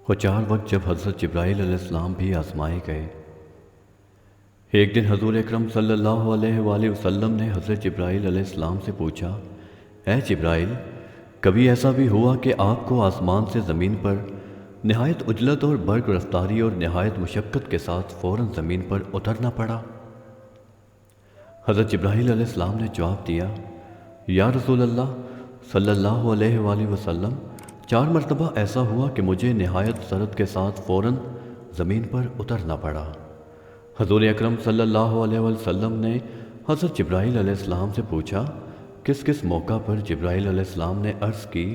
وہ 4 وقت جب حضرت جبرائیل علیہ السلام بھی آزمائے گئے۔ ایک دن حضور اکرم صلی اللہ علیہ وآلہ وسلم نے حضرت جبرائیل علیہ السلام سے پوچھا، اے جبرائیل، کبھی ایسا بھی ہوا کہ آپ کو آسمان سے زمین پر نہایت عجلت اور برق رفتاری اور نہایت مشقت کے ساتھ فوراً زمین پر اترنا پڑا؟ حضرت جبرائیل علیہ السلام نے جواب دیا، یا رسول اللہ صلی اللہ علیہ وآلہ وسلم، 4 مرتبہ ایسا ہوا کہ مجھے نہایت سرعت کے ساتھ فوراً زمین پر اترنا پڑا۔ حضور اکرم صلی اللہ علیہ وسلم نے حضرت جبرائیل علیہ السلام سے پوچھا، کس کس موقع پر؟ جبرائیل علیہ السلام نے عرض کی،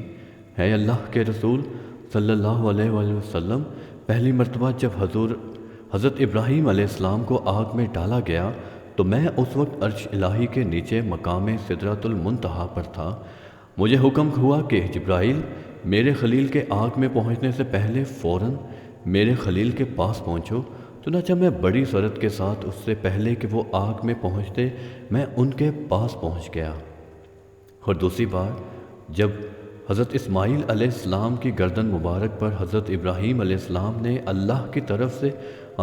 اے اللہ کے رسول صلی اللہ علیہ وآلہ وسلم، پہلی مرتبہ جب حضرت ابراہیم علیہ السلام کو آگ میں ڈالا گیا تو میں اس وقت عرش الہی کے نیچے مقام سدرۃ المنتہا پر تھا۔ مجھے حکم ہوا کہ جبرائیل، میرے خلیل کے آگ میں پہنچنے سے پہلے فوراً میرے خلیل کے پاس پہنچو۔ چنانچہ میں بڑی سرعت کے ساتھ اس سے پہلے کہ وہ آگ میں پہنچتے میں ان کے پاس پہنچ گیا۔ اور دوسری بار جب حضرت اسماعیل علیہ السلام کی گردن مبارک پر حضرت ابراہیم علیہ السلام نے اللہ کی طرف سے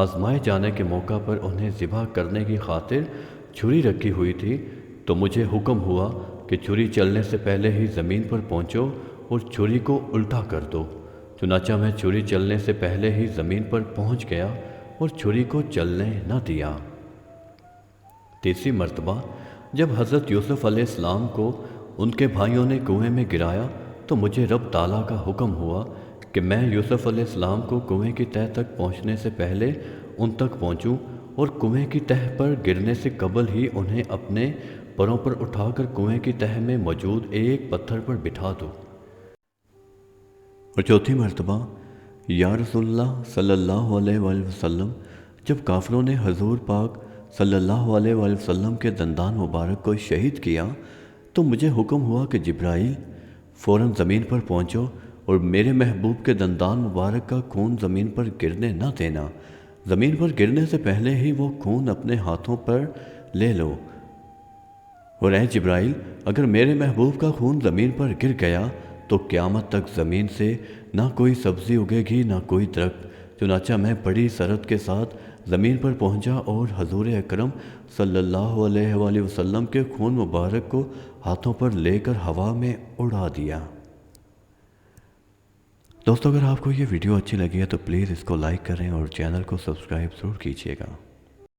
آزمائے جانے کے موقع پر انہیں ذبح کرنے کی خاطر چھری رکھی ہوئی تھی تو مجھے حکم ہوا کہ چھری چلنے سے پہلے ہی زمین پر پہنچو اور چھری کو الٹا کر دو۔ چنانچہ میں چھری چلنے سے پہلے ہی زمین پر پہنچ گیا اور چھری کو چلنے نہ دیا۔ تیسری مرتبہ جب حضرت یوسف علیہ السلام کو ان کے بھائیوں نے کنویں میں گرایا تو مجھے رب تعالیٰ کا حکم ہوا کہ میں یوسف علیہ السلام کو کنویں کی تہہ تک پہنچنے سے پہلے ان تک پہنچوں اور کنویں کی تہہ پر گرنے سے قبل ہی انہیں اپنے پروں پر اٹھا کر کنویں کی تہہ میں موجود ایک پتھر پر بٹھا دوں۔ اور چوتھی مرتبہ، یا رسول اللہ صلی اللہ علیہ وآلہ وسلم، جب کافروں نے حضور پاک صلی اللہ علیہ وآلہ وسلم کے دندان مبارک کو شہید کیا تو مجھے حکم ہوا کہ جبرائیل، فوراً زمین پر پہنچو اور میرے محبوب کے دندان مبارک کا خون زمین پر گرنے نہ دینا۔ زمین پر گرنے سے پہلے ہی وہ خون اپنے ہاتھوں پر لے لو۔ اور اے جبرائیل، اگر میرے محبوب کا خون زمین پر گر گیا تو قیامت تک زمین سے نہ کوئی سبزی اگے گی نہ کوئی درخت۔ چنانچہ میں بڑی سرعت کے ساتھ زمین پر پہنچا اور حضور اکرم صلی اللہ علیہ وآلہ وسلم کے خون مبارک کو ہاتھوں پر لے کر ہوا میں اڑا دیا۔ دوستو، اگر آپ کو یہ ویڈیو اچھی لگی ہے تو پلیز اس کو لائک کریں اور چینل کو سبسکرائب ضرور کیجیے گا۔